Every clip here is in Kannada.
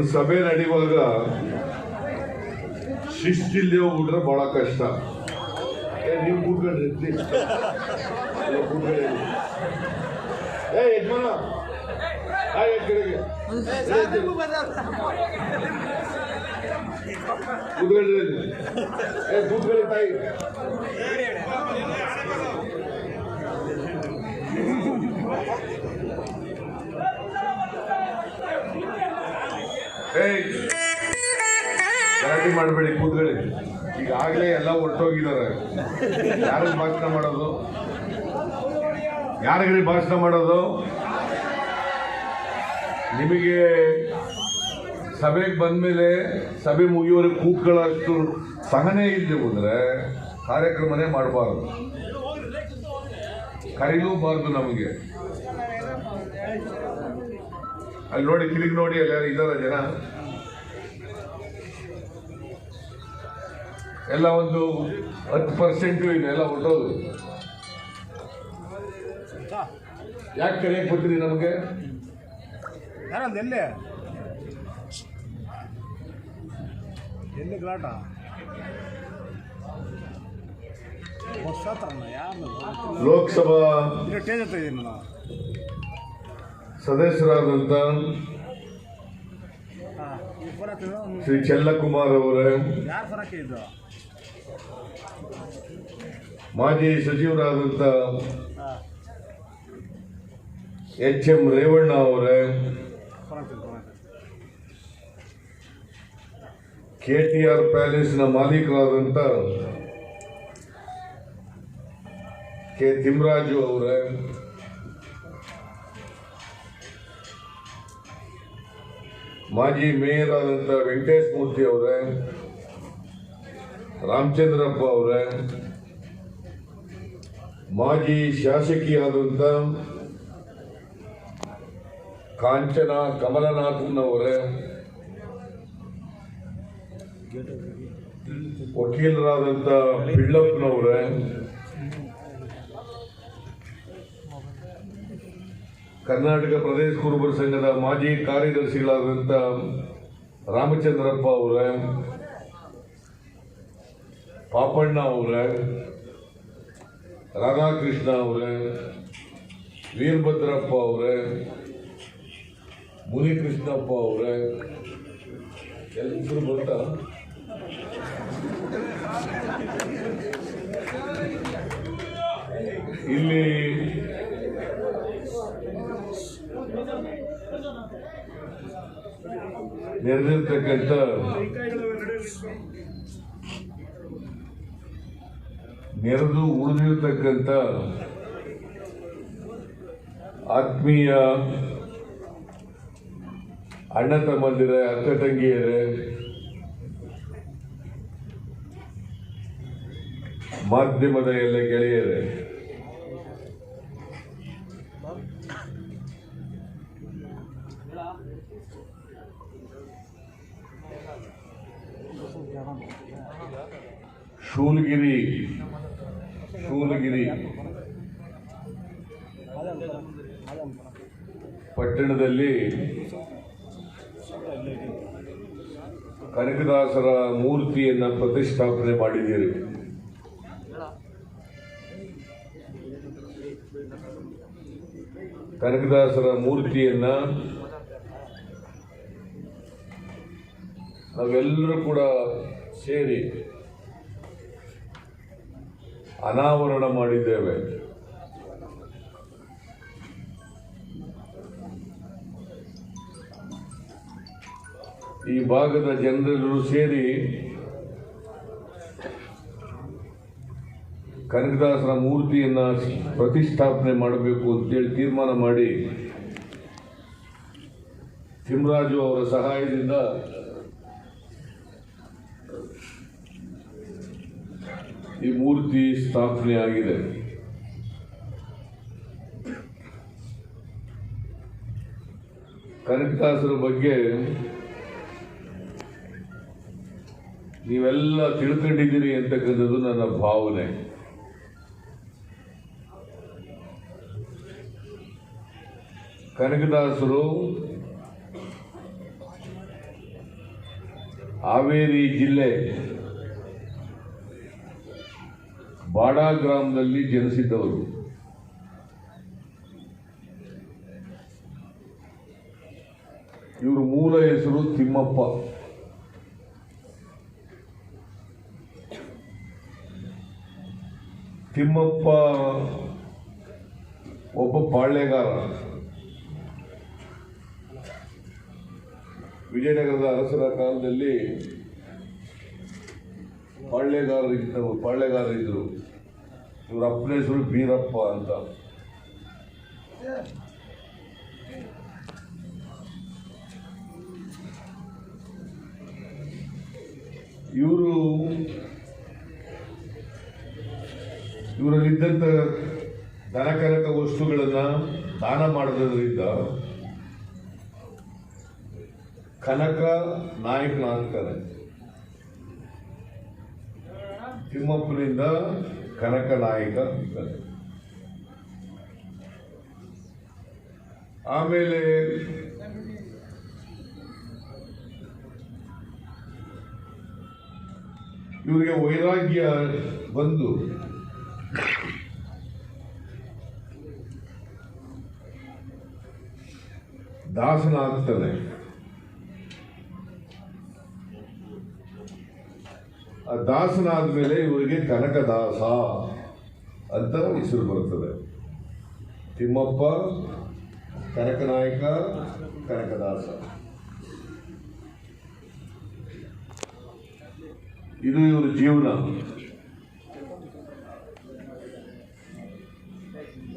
ಒಂದು ಸಭೆ ನಡೆಯುವಾಗ ಶಿಸ್ತಿಲ್ಲದೆ ಹೋಗ್ಬಿಟ್ರೆ ಬಹಳ ಕಷ್ಟ. ನೀವು ಕೂತ್ಕೊಂಡ್ರಿ ಪ್ಲೀಸ್. ಕೂತ್ಕೊಳ್ಳಿ. ಯಜಮಾನ ಕೆಳಗೆ ಕೂತ್ಕೊಳ್ಳಿ. ಕೂತ್ಕೊಳ್ಳಿ ತಾಯಿ. ಗಲಾಟೆ ಮಾಡಬೇಡಿ, ಕೂತ್ಕೊಳ್ಳಿ. ಈಗಾಗಲೇ ಎಲ್ಲ ಹೊರಟೋಗಿದ್ದಾರೆ. ಯಾರಿಗೆ ಭಾಷಣ ಮಾಡೋದು? ಯಾರಿಗೆ ಭಾಷಣ ಮಾಡೋದು? ನಿಮಗೆ ಸಭೆಗೆ ಬಂದ್ಮೇಲೆ ಸಭೆ ಮುಗಿಯುವವರೆಗೆ ಕೂತ್ಕೊಳ್ಳೋಷ್ಟು ಸಹನೆ ಇಲ್ಲದೆ ಹೋದ್ರೆ ಕಾರ್ಯಕ್ರಮನೇ ಮಾಡಬಾರ್ದು, ಕರೀಲೂಬಾರ್ದು. ನಮಗೆ ಅಲ್ಲಿ ನೋಡಿ, ತಿರುಗಿ ನೋಡಿ, ಅಲ್ಲಿ ಯಾರು ಇದ್ದಾರ ಜನ? ಎಲ್ಲ ಒಂದು 10% ಇದೆ, ಎಲ್ಲ ಹೊರಟೋದು. ಯಾಕೆ ಕರೆಯಕ್ಕೆ ಬರ್ತೀರಿ ನಮಗೆ? ಎಲ್ಲಿ ಗಲಾಟ? ಲೋಕಸಭಾ ಸದಸ್ಯರಾದಂಥ ಶ್ರೀ ಚೆಲ್ಲಕುಮಾರ್ ಅವರೇ, ಮಾಜಿ ಸಚಿವರಾದಂಥ HM ರೇವಣ್ಣ ಅವರೇ, KTR ಪ್ಯಾಲೇಸ್ನ ಮಾಲೀಕರಾದಂಥ ಕೆ ತಿಮ್ಮರಾಜು ಅವರೇ, ಮಾಜಿ ಮೇಯರ್ ಆದಂಥ ವೆಂಕಟೇಶ ಮೂರ್ತಿ ಅವರೇ, ರಾಮಚಂದ್ರಪ್ಪ ಅವರೇ, ಮಾಜಿ ಶಾಸಕಿಯಾದಂಥ ಕಾಂಚನ ಕಮಲನಾಥನವರೇ, ವಕೀಲರಾದಂಥ ಪಿಳ್ಳಪ್ಪನವರೇ, ಕರ್ನಾಟಕ ಪ್ರದೇಶ ಕುರುಬರ ಸಂಘದ ಮಾಜಿ ಕಾರ್ಯದರ್ಶಿಗಳಾದಂಥ ರಾಮಚಂದ್ರಪ್ಪ ಅವರೇ, ಪಾಪಣ್ಣ ಅವರೇ, ರಾಧಾಕೃಷ್ಣ ಅವರೇ, ವೀರಭದ್ರಪ್ಪ ಅವರೇ, ಮುನಿಕೃಷ್ಣಪ್ಪ ಅವರೇ, ಹೆಸರು ಬರ್ತಾ ಇಲ್ಲಿ ನೆರೆದಿರ್ತಕ್ಕಂಥ ನೆರೆದು ಉಳಿದಿರ್ತಕ್ಕಂಥ ಆತ್ಮೀಯ ಅಣ್ಣ ತಮ್ಮಂದಿರೇ, ಅಕ್ಕ ತಂಗಿಯರೇ, ಮಾಧ್ಯಮದ ಎಲ್ಲ ಗೆಳೆಯರೇ, ಶೂಲಗಿರಿ ಪಟ್ಟಣದಲ್ಲಿ ಕನಕದಾಸರ ಮೂರ್ತಿಯನ್ನು ಪ್ರತಿಷ್ಠಾಪನೆ ಮಾಡಿದ್ದೀರಿ. ಕನಕದಾಸರ ಮೂರ್ತಿಯನ್ನ ನಾವೆಲ್ಲರೂ ಕೂಡ ಸೇರಿ ಅನಾವರಣ ಮಾಡಿದ್ದೇವೆ. ಈ ಭಾಗದ ಜನರೆಲ್ಲರೂ ಸೇರಿ ಕನಕದಾಸರ ಮೂರ್ತಿಯನ್ನ ಪ್ರತಿಷ್ಠಾಪನೆ ಮಾಡಬೇಕು ಅಂತೇಳಿ ತೀರ್ಮಾನ ಮಾಡಿ ತಿಮ್ಮರಾಜು ಅವರ ಸಹಾಯದಿಂದ ಈ ಮೂರ್ತಿ ಸ್ಥಾಪನೆ ಆಗಿದೆ. ಕನಕದಾಸರ ಬಗ್ಗೆ ನೀವೆಲ್ಲ ತಿಳ್ಕೊಂಡಿದ್ದೀರಿ ಅಂತಕ್ಕಂಥದ್ದು ನನ್ನ ಭಾವನೆ. ಕನಕದಾಸರು ಹಾವೇರಿ ಜಿಲ್ಲೆ ಬಾಡಾ ಗ್ರಾಮದಲ್ಲಿ ಜನಿಸಿದ್ದವರು. ಇವರು ಮೂಲ ಹೆಸರು ತಿಮ್ಮಪ್ಪ. ತಿಮ್ಮಪ್ಪ ಒಬ್ಬ ಪಾಳ್ಯಗಾರ. ವಿಜಯನಗರದ ಅರಸರ ಕಾಲದಲ್ಲಿ ಪಾಳ್ಯಗಾರರಿದ್ದರು. ಇವರ ಅಪ್ಪನ ಹೆಸರು ಬೀರಪ್ಪ ಅಂತ. ಇವರಲ್ಲಿದ್ದಂಥ ದನಕನಕ ವಸ್ತುಗಳನ್ನು ದಾನ ಮಾಡೋದ್ರಿಂದ ಕನಕ ನಾಯಕನಾಗ್ತಾನೆ. ತಿಮ್ಮಪ್ಪನಿಂದ ಕನಕ ನಾಯಕ ಆಗ್ತಾನೆ. ಆಮೇಲೆ ಇವರಿಗೆ ವೈರಾಗ್ಯ ಬಂದು ದಾಸನಾಗ್ತಾನೆ. ಆ ದಾಸನಾದ ಮೇಲೆ ಇವರಿಗೆ ಕನಕದಾಸ ಅಂತ ಹೆಸರು ಬರುತ್ತದೆ. ತಿಮ್ಮಪ್ಪ, ಕನಕನಾಯಕ, ಕನಕದಾಸ. ಇದು ಇವರ ಜೀವನ.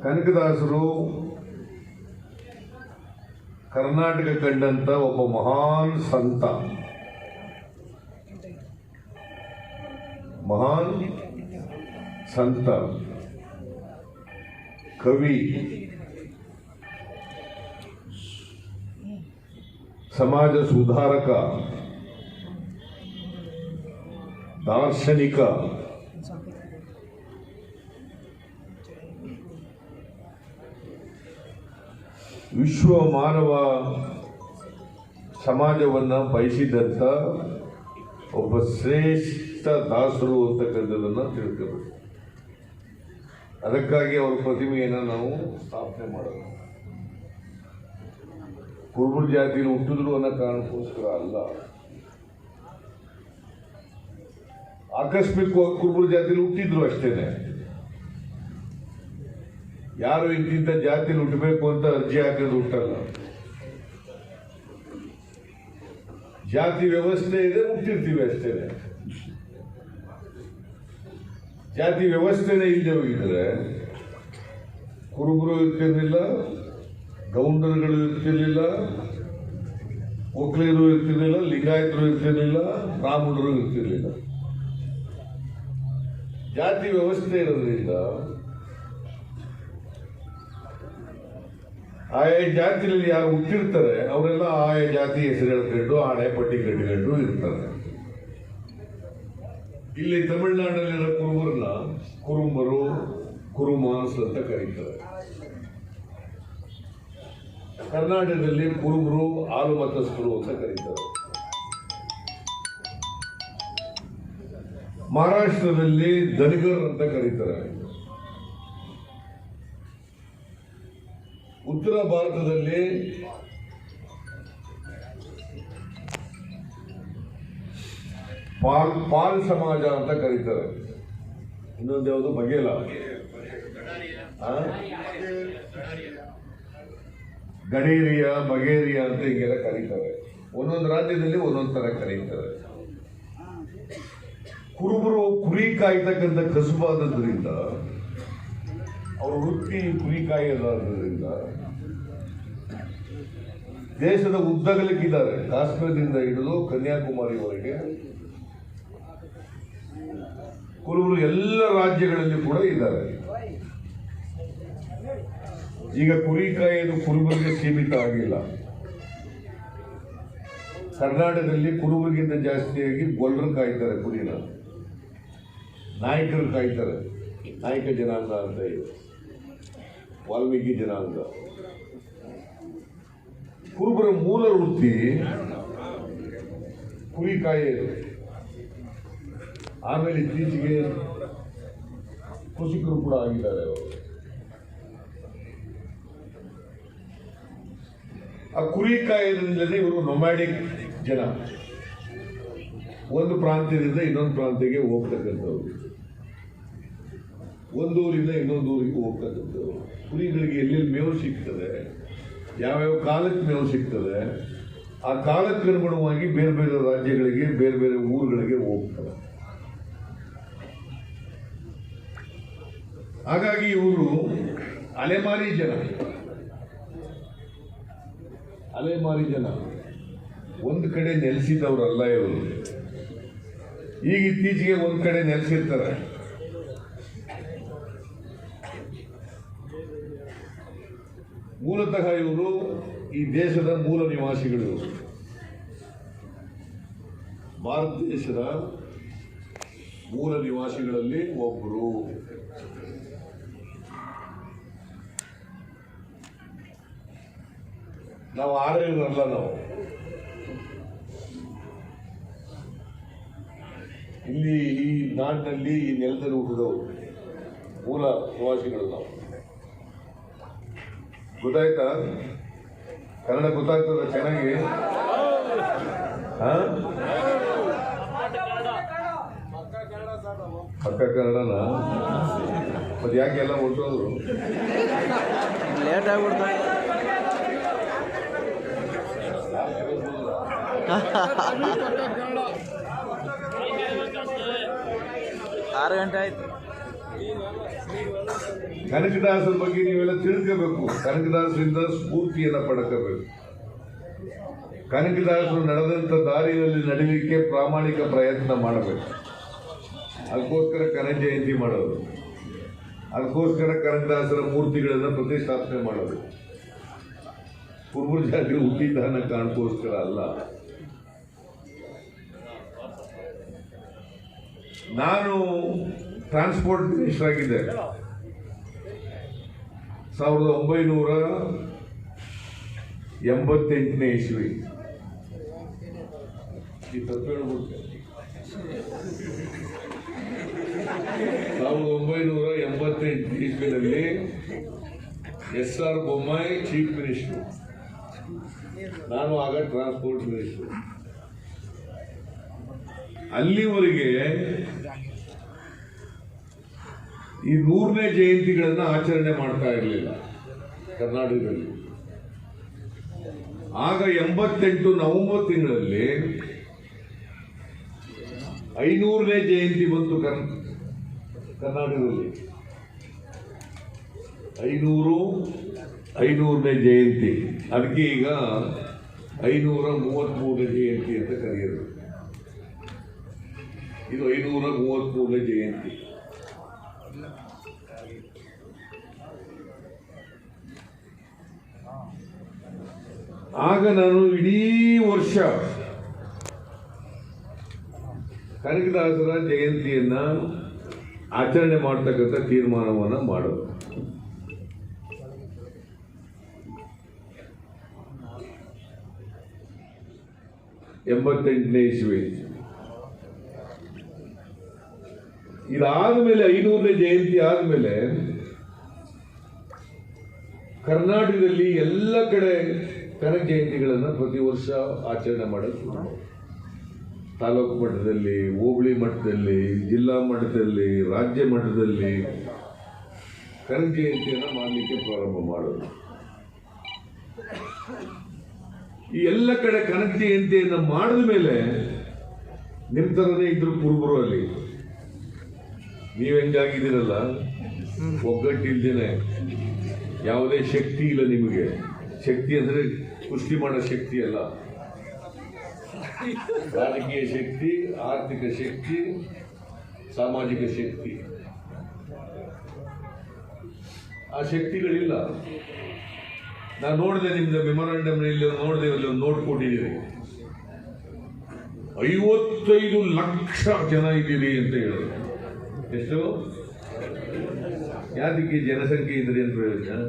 ಕನಕದಾಸರು ಕರ್ನಾಟಕ ಕಂಡಂತ ಒಬ್ಬ ಮಹಾನ್ ಸಂತ, ಕವಿ, ಸಮಾಜ ಸುಧಾರಕ, ದಾರ್ಶನಿಕ, ವಿಶ್ವ ಮಾನವ ಸಮಾಜವನ್ನು ಬಯಸಿದಂಥ ಒಬ್ಬ ಶ್ರೇಷ್ಠ ದಾಸರು ಅಂತಕ್ಕಂಥದ್ದನ್ನು ತಿಳ್ಕೋಬೇಕು. ಅದಕ್ಕಾಗಿ ಅವರ ಪ್ರತಿಮೆಯನ್ನು ನಾವು ಸ್ಥಾಪನೆ ಮಾಡೋದು. ಕುರುಬರ ಜಾತಿಯಲ್ಲಿ ಹುಟ್ಟಿದ್ರು ಅನ್ನೋ ಕಾರಣಕ್ಕೋಸ್ಕರ ಅಲ್ಲ. ಆಕಸ್ಮಿಕವಾಗಿ ಕುರುಬರ ಜಾತಿಯಲ್ಲಿ ಹುಟ್ಟಿದ್ರು ಅಷ್ಟೇನೆ. ಯಾರು ಇಂತಿಂಥ ಜಾತಿಯಲ್ಲಿ ಹುಟ್ಟಬೇಕು ಅಂತ ಅರ್ಜಿ ಹಾಕೋದು ಹುಟ್ಟಲ್ಲ. ಜಾತಿ ವ್ಯವಸ್ಥೆ ಇದೆ, ಹುಟ್ಟಿರ್ತೀವಿ ಅಷ್ಟೇನೆ. ಜಾತಿ ವ್ಯವಸ್ಥೆನೇ ಇಲ್ಲದೆ ಹೋಗಿದ್ರೆ ಕುರುಬರು ಇರ್ತಿರ್ಲಿಲ್ಲ, ಗೌಂಡರುಗಳು ಇರ್ತಿರ್ಲಿಲ್ಲ, ಒಕ್ಕಲಿಗರು ಇರ್ತಿರ್ಲಿಲ್ಲ, ಲಿಂಗಾಯತರು ಇರ್ತಿರ್ಲಿಲ್ಲ, ಬ್ರಾಹ್ಮಣರು ಇರ್ತಿರ್ಲಿಲ್ಲ. ಜಾತಿ ವ್ಯವಸ್ಥೆ ಇರೋದ್ರಿಂದ ಆಯಾ ಜಾತಿಯಲ್ಲಿ ಯಾರು ಹುಟ್ಟಿರ್ತಾರೆ ಅವರೆಲ್ಲ ಆಯಾ ಜಾತಿ ಹೆಸರು ಹೇಳ್ಕೊಂಡು ಹಣೆ ಪಟ್ಟಿ ಕಟ್ಟಿಕೊಂಡು ಇರ್ತಾರೆ. ಇಲ್ಲಿ ತಮಿಳುನಾಡಲ್ಲಿರೋ ಕುರುಬರನ್ನ ಕುರುಂಬರು, ಕುರುಮಾನ್ಸ್ ಅಂತ ಕರೀತಾರೆ. ಕರ್ನಾಟಕದಲ್ಲಿ ಕುರುಬರು, ಹಾಲು ಮತಸ್ಥರು ಅಂತ ಕರೀತಾರೆ. ಮಹಾರಾಷ್ಟ್ರದಲ್ಲಿ ದನಿಗರ್ ಅಂತ ಕರೀತಾರೆ. ಉತ್ತರ ಭಾರತದಲ್ಲಿ ಪಾಲ್ ಸಮಾಜ ಅಂತ ಕರೀತಾರೆ. ಇನ್ನೊಂದು ಯಾವುದು ಬಘೇಲ, ಗಡೇರಿಯ, ಬಗೇರಿಯ ಅಂತ ಹೀಗೆಲ್ಲ ಕರೀತಾರೆ. ಒಂದೊಂದು ರಾಜ್ಯದಲ್ಲಿ ಒಂದೊಂದು ತರ ಕರೀತಾರೆ. ಕುರುಬರು ಕುರಿ ಕಾಯ್ತಕ್ಕಂಥ ಕಸುಬಾದ್ರಿಂದ, ಅವರ ವೃತ್ತಿ ಕುರಿ ಕಾಯೋದಾದ್ರಿಂದ ದೇಶದ ಉದ್ದಗಲಕ್ಕಿದ್ದಾರೆ. ಕಾಶ್ಮೀರದಿಂದ ಹಿಡಿದು ಕನ್ಯಾಕುಮಾರಿವರೆಗೆ ಕುರುಬರು ಎಲ್ಲ ರಾಜ್ಯಗಳಲ್ಲಿ ಕೂಡ ಇದ್ದಾರೆ. ಈಗ ಕುರಿ ಕಾಯೋದು ಕುರುಬರಿಗೆ ಸೀಮಿತ ಆಗಿಲ್ಲ. ಕರ್ನಾಟಕದಲ್ಲಿ ಕುರುಬರಿಗಿಂತ ಜಾಸ್ತಿಯಾಗಿ ಗೊಲ್ಲರು ಕಾಯ್ತಾರೆ ಕುರಿನ, ನಾಯಕರು ಕಾಯ್ತಾರೆ. ನಾಯಕ ಜನಾಂಗ ಅಂತ ಇದೆ, ವಾಲ್ಮೀಕಿ ಜನಾಂಗ. ಕುರುಬರ ಮೂಲ ವೃತ್ತಿ ಕುರಿ ಕಾಯೋದು. ಆಮೇಲೆ ಇತ್ತೀಚೆಗೆ ಕೃಷಿಕರು ಕೂಡ ಆಗಿದ್ದಾರೆ ಅವರು. ಆ ಕುರಿ ಕಾಯೋದ್ರಿಂದಲೇ ಇವರು ನೊಮ್ಯಾಡಿಕ್ ಜನ, ಒಂದು ಪ್ರಾಂತ್ಯದಿಂದ ಇನ್ನೊಂದು ಪ್ರಾಂತ್ಯಕ್ಕೆ ಹೋಗ್ತಕ್ಕಂಥವ್ರು, ಒಂದು ಊರಿಂದ ಇನ್ನೊಂದು ಊರಿಗೆ ಹೋಗ್ತಕ್ಕಂಥವ್ರು. ಕುರಿಗಳಿಗೆ ಎಲ್ಲೆಲ್ಲಿ ಮೇವು ಸಿಗ್ತದೆ, ಯಾವ್ಯಾವ ಕಾಲಕ್ಕೆ ಮೇವು ಸಿಗ್ತದೆ, ಆ ಕಾಲಕ್ಕೆ ಅನುಗುಣವಾಗಿ ಬೇರೆ ಬೇರೆ ರಾಜ್ಯಗಳಿಗೆ, ಬೇರೆ ಬೇರೆ ಊರುಗಳಿಗೆ ಹೋಗ್ತಾರೆ. ಹಾಗಾಗಿ ಇವರು ಅಲೆಮಾರಿ ಜನ, ಅಲೆಮಾರಿ ಜನ, ಒಂದು ಕಡೆ ನೆಲೆಸಿದವರಲ್ಲ ಇವರು. ಈಗ ಇತ್ತೀಚೆಗೆ ಒಂದು ಕಡೆ ನೆಲೆಸಿರ್ತಾರೆ. ಮೂಲತಃ ಇವರು ಈ ದೇಶದ ಮೂಲ ನಿವಾಸಿಗಳು. ಭಾರತ ದೇಶದ ಮೂಲ ನಿವಾಸಿಗಳಲ್ಲಿ ಒಬ್ಬರು. ನಾವು ಆರ್ಯರಲ್ಲ, ನಾವು ಇಲ್ಲಿ ಈ ನಾಡಿನಲ್ಲಿ ಈ ನೆಲದಲ್ಲಿ ಹುಟ್ಟಿದವರು, ಮೂಲ ನಿವಾಸಿಗಳು ನಾವು. ಗೊತ್ತಾಯ್ತಾ? ಕನ್ನಡ ಗೊತ್ತಾಗ್ತದ ಚೆನ್ನಾಗಿ? ಪಕ್ಕ ಕನ್ನಡನ? ಮತ್ತೆ ಯಾಕೆ ಎಲ್ಲ ಹೊರಟೋದ್ರು? ಲೇಟ್ ಆಗ್ಬಿಡ್ತಾರೆ. 6 ಗಂಟೆ ಆಯ್ತು. ಕನಕದಾಸರ ಬಗ್ಗೆ ನೀವೆಲ್ಲ ತಿಳ್ಕೋಬೇಕು. ಕನಕದಾಸರಿಂದ ಸ್ಫೂರ್ತಿಯನ್ನು ಪಡ್ಕೋಬೇಕು. ಕನಕದಾಸರು ನಡೆದಂಥ ದಾರಿಯಲ್ಲಿ ನಡೀಲಿಕ್ಕೆ ಪ್ರಾಮಾಣಿಕ ಪ್ರಯತ್ನ ಮಾಡಬೇಕು. ಅದಕ್ಕೋಸ್ಕರ ಕನಕ ಜಯಂತಿ ಮಾಡೋದು, ಅದಕ್ಕೋಸ್ಕರ ಕನಕದಾಸರ ಮೂರ್ತಿಗಳನ್ನು ಪ್ರತಿಷ್ಠಾಪನೆ ಮಾಡೋದು. ಕುರುಬರ ಜಾತಿ ಹುಟ್ಟಿದ್ದಾನ ಕಾರಣಕ್ಕೋಸ್ಕರ ಅಲ್ಲ. ನಾನು ಟ್ರಾನ್ಸ್ಪೋರ್ಟ್ ಮಿನಿಸ್ಟರ್ ಆಗಿದ್ದೆ 1988ನೇ ಇಸ್ವಿ. ಈ ತಪ್ಪು ಹೇಳ್ಬಿಟ್ಟೆ. 1988 ಇಸ್ವಿನಲ್ಲಿ SR ಬೊಮ್ಮಾಯಿ ಚೀಫ್ ಮಿನಿಸ್ಟರ್, ನಾನು ಆಗ ಟ್ರಾನ್ಸ್ಪೋರ್ಟ್ ಮಿನಿಸ್ಟರ್. ಅಲ್ಲಿವರೆಗೆ ಈ 100ನೇ ಜಯಂತಿಗಳನ್ನು ಆಚರಣೆ ಮಾಡ್ತಾ ಇರಲಿಲ್ಲ ಕರ್ನಾಟಕದಲ್ಲಿ. ಆಗ 88 ನವೆಂಬರ್ ತಿಂಗಳಲ್ಲಿ 500ನೇ ಜಯಂತಿ ಬಂತು ಕರ್ನಾಟಕದಲ್ಲಿ. 500ನೇ ಜಯಂತಿ. ಅದಕ್ಕೆ ಈಗ 533ನೇ ಜಯಂತಿ ಅಂತ ಕರೆಯೋದು. ಇದು 533ನೇ ಜಯಂತಿ. ಆಗ ನಾನು ಇಡೀ ವರ್ಷ ಕನಕದಾಸರ ಜಯಂತಿಯನ್ನ ಆಚರಣೆ ಮಾಡ್ತಕ್ಕಂಥ ತೀರ್ಮಾನವನ್ನು ಮಾಡೋದು. ಎಂಬತ್ತೆಂಟನೇ ಇಸ್ವಿ. ಇದಾದ್ಮೇಲೆ 500ನೇ ಜಯಂತಿ ಆದ್ಮೇಲೆ ಕರ್ನಾಟಕದಲ್ಲಿ ಎಲ್ಲ ಕಡೆ ಕನಕ ಜಯಂತಿಗಳನ್ನು ಪ್ರತಿ ವರ್ಷ ಆಚರಣೆ ಮಾಡೋದು. ತಾಲೂಕು ಮಟ್ಟದಲ್ಲಿ, ಹೋಬಳಿ ಮಟ್ಟದಲ್ಲಿ, ಜಿಲ್ಲಾ ಮಟ್ಟದಲ್ಲಿ, ರಾಜ್ಯ ಮಟ್ಟದಲ್ಲಿ ಕನಕ ಜಯಂತಿಯನ್ನು ಮಾಡಲಿಕ್ಕೆ ಪ್ರಾರಂಭ ಮಾಡೋದು. ಈ ಎಲ್ಲ ಕಡೆ ಕನಕ ಜಯಂತಿಯನ್ನು ಮಾಡಿದ ಮೇಲೆ ನಿಮ್ಮ ಥರನೇ ಇದ್ರು ಕುರುಬರು ಅಲ್ಲಿ. ನೀವು ಹೆಂಗಾಗಿದ್ದೀರಲ್ಲ, ಒಗ್ಗಟ್ಟಿಲ್ದೇನೆ, ಯಾವುದೇ ಶಕ್ತಿ ಇಲ್ಲ ನಿಮಗೆ. ಶಕ್ತಿ ಅಂದರೆ ಕುಸ್ತಿ ಮಾಡೋ ಶಕ್ತಿ ಅಲ್ಲ, ರಾಜಕೀಯ ಶಕ್ತಿ, ಆರ್ಥಿಕ ಶಕ್ತಿ, ಸಾಮಾಜಿಕ ಶಕ್ತಿ. ಆ ಶಕ್ತಿಗಳಿಲ್ಲ. ನಾನು ನೋಡಿದೆ ನಿಮ್ದು ಮೆಮೊರಾಂಡಮ್ ನೋಡಿದೆ, ಅಲ್ಲಿ ಒಂದು ನೋಟ್ ಕೊಟ್ಟಿದ್ದೀರಿ, 55 ಲಕ್ಷ ಜನ ಇದ್ದೀರಿ ಅಂತ ಹೇಳಿದ್ರು. ಎಷ್ಟು? ಯಾದಕ್ಕೆ ಜನಸಂಖ್ಯೆ ಇದ್ರಿ ಅಂತ ಪ್ರಯೋಜನ?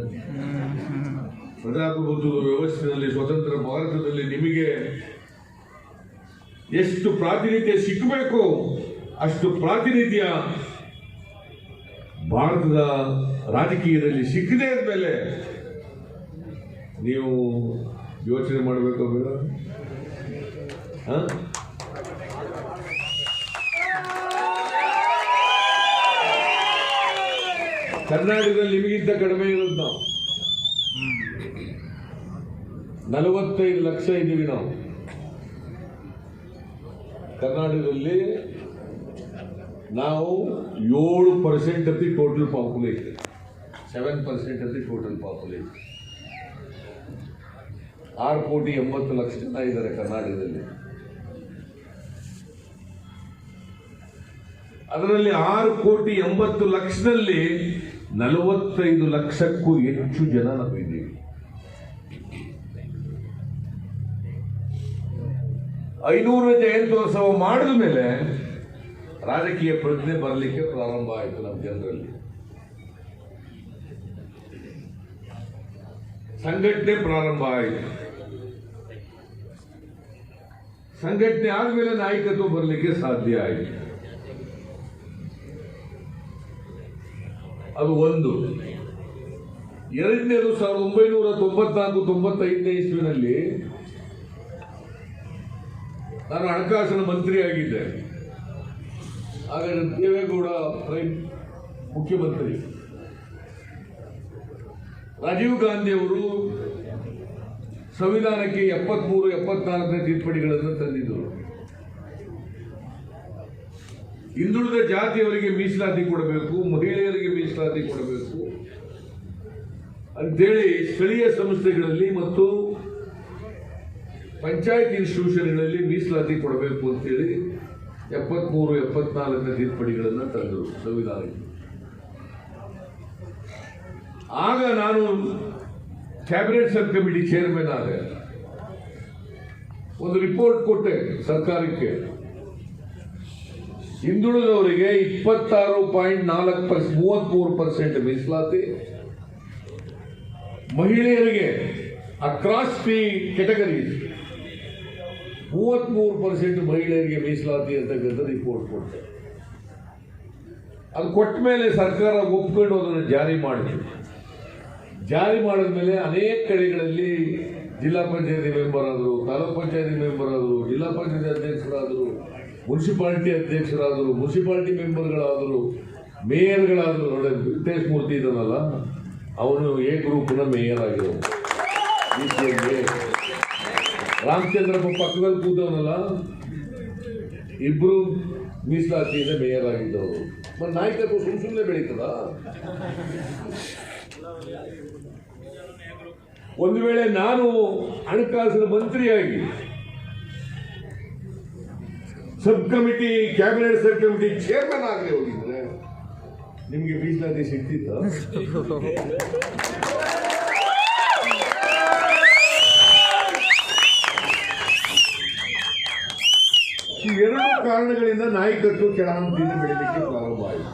ಪ್ರಜಾಪ್ರಭುತ್ವದ ವ್ಯವಸ್ಥೆಯಲ್ಲಿ, ಸ್ವತಂತ್ರ ಭಾರತದಲ್ಲಿ ನಿಮಗೆ ಎಷ್ಟು ಪ್ರಾತಿನಿಧ್ಯ ಸಿಕ್ಕಬೇಕು ಅಷ್ಟು ಪ್ರಾತಿನಿಧ್ಯ ಭಾರತದ ರಾಜಕೀಯದಲ್ಲಿ ಸಿಕ್ಕದೇ ಇದ್ಮೇಲೆ ನೀವು ಯೋಚನೆ ಮಾಡಬೇಕು ಬೇಡ? ಕರ್ನಾಟಕದಲ್ಲಿ ನಿಮಗಿಂತ ಕಡಿಮೆ ಇರೋದು ನಾವು 45 ಲಕ್ಷ ಇದ್ದೀವಿ ನಾವು ಕರ್ನಾಟಕದಲ್ಲಿ. ನಾವು 7% of the total population, 7% of the total population. 6,80,00,000 ಜನ ಇದ್ದಾರೆ ಕರ್ನಾಟಕದಲ್ಲಿ. ಅದರಲ್ಲಿ 6,80,00,000ದಲ್ಲಿ 45 ಲಕ್ಷಕ್ಕೂ ಹೆಚ್ಚು ಜನ ನಾವಿದ್ದೀವಿ. 500ನೇ ಜಯಂತ್ಯೋತ್ಸವ ಮಾಡಿದ ಮೇಲೆ ರಾಜಕೀಯ ಪ್ರಜ್ಞೆ ಬರಲಿಕ್ಕೆ ಪ್ರಾರಂಭ ಆಯಿತು ನಮ್ಮ ಜನರಲ್ಲಿ. ಸಂಘಟನೆ ಪ್ರಾರಂಭ ಆಯಿತು. ಸಂಘಟನೆ ಆದ್ಮೇಲೆ ನಾಯಕತ್ವ ಬರಲಿಕ್ಕೆ ಸಾಧ್ಯ ಆಯಿತು. ಅದು ಒಂದು. ಎರಡನೇದು 1994-95ನೇ ಇಸ್ವಿನಲ್ಲಿ ನಾನು ಹಣಕಾಸಿನ ಮಂತ್ರಿ ಆಗಿದ್ದೆ. ಆಗ ದೇವೇಗೌಡ ಮುಖ್ಯಮಂತ್ರಿ, ರಾಜೀವ್ ಗಾಂಧಿ ಅವರು ಸಂವಿಧಾನಕ್ಕೆ 73-74ನೇ ತಿದ್ದುಪಡಿಗಳನ್ನು ತಂದಿದ್ದರು. ಹಿಂದುಳಿದ ಜಾತಿಯವರಿಗೆ ಮೀಸಲಾತಿ ಕೊಡಬೇಕು, ಮಹಿಳೆಯರಿಗೆ ಮೀಸಲಾತಿ ಕೊಡಬೇಕು ಅಂತೇಳಿ ಸ್ಥಳೀಯ ಸಂಸ್ಥೆಗಳಲ್ಲಿ ಮತ್ತು ಪಂಚಾಯತ್ ಇನ್ಸ್ಟಿಟ್ಯೂಷನ್ಗಳಲ್ಲಿ ಮೀಸಲಾತಿ ಕೊಡಬೇಕು ಅಂತೇಳಿ 73-74ನೇ ತಿದ್ದುಪಡಿಗಳನ್ನು ತಂದರು ಸಂವಿಧಾನಕ್ಕೆ. ಆಗ ನಾನು ಕ್ಯಾಬಿನೆಟ್ ಸಬ್ ಕಮಿಟಿ ಚೇರ್ಮನ್ ಆದೆ. ಒಂದು ರಿಪೋರ್ಟ್ ಕೊಟ್ಟೆ ಸರ್ಕಾರಕ್ಕೆ. ಹಿಂದುಳಿದವರಿಗೆ 26.33% ಮೀಸಲಾತಿ, ಮಹಿಳೆಯರಿಗೆ ಅಕ್ರಾಸ್ ದಿ ಕೆಟಗರೀಸ್ 33% ಮಹಿಳೆಯರಿಗೆ ಮೀಸಲಾತಿ ಅಂತಕ್ಕಂಥ ರಿಪೋರ್ಟ್ ಕೊಟ್ಟೆ. ಅದು ಕೊಟ್ಟ ಮೇಲೆ ಸರ್ಕಾರ ಒಪ್ಕೊಂಡು ಅದನ್ನು ಜಾರಿ ಮಾಡಿತು. ಜಾರಿ ಮಾಡಿದ ಮೇಲೆ ಅನೇಕ ಕಡೆಗಳಲ್ಲಿ ಜಿಲ್ಲಾ ಪಂಚಾಯತಿ ಮೆಂಬರ್ ಆದರು, ತಾಲೂಕ್ ಪಂಚಾಯತಿ ಮೆಂಬರ್ ಆದರು, ಜಿಲ್ಲಾ ಪಂಚಾಯತಿ ಅಧ್ಯಕ್ಷರಾದರು, ಮುನ್ಸಿಪಾಲಿಟಿ ಅಧ್ಯಕ್ಷರಾದರು, ಮುನ್ಸಿಪಾಲಿಟಿ ಮೆಂಬರ್ಗಳಾದರು, ಮೇಯರ್ಗಳಾದರು. ನೋಡಿ, ವೆಂಕಟೇಶ್ ಮೂರ್ತಿ ಇದ್ದಾನಲ್ಲ, ಅವನು ಎ ಗ್ರೂಪ್ನ ಮೇಯರ್ ಆಗಿರೋನು. ರಾಮಚಂದ್ರಪ್ಪ ಪಕ್ಕದಲ್ಲಿ ಕೂತವನಲ್ಲ, ಇಬ್ರು ಮೀಸಲಾತಿಯಿಂದ ಮೇಯರ್ ಆಗಿದ್ದವರು. ಮತ್ತೆ ನಾಯಕತ್ವ ಸುಮ್ಮನೆ ಬೆಳೀತದ? ಒಂದು ವೇಳೆ ನಾನು ಹಣಕಾಸಿನ ಮಂತ್ರಿಯಾಗಿ sub committee, cabinet sub committee chairman ಆಗದೆ ಹೋಗಿದ್ರೆ ನಿಮಗೆ ಮೀಸಲಾತಿ ಸಿಗ್ತಿತ್ತ? ಈ ಎರಡು ಕಾರಣಗಳಿಂದ ನಾಯಕತ್ವ ಕೆಳಹಂತದಿಂದ ಬೆಳೀಲಿಕ್ಕೆ ಪ್ರಾರಂಭ ಆಯಿತು.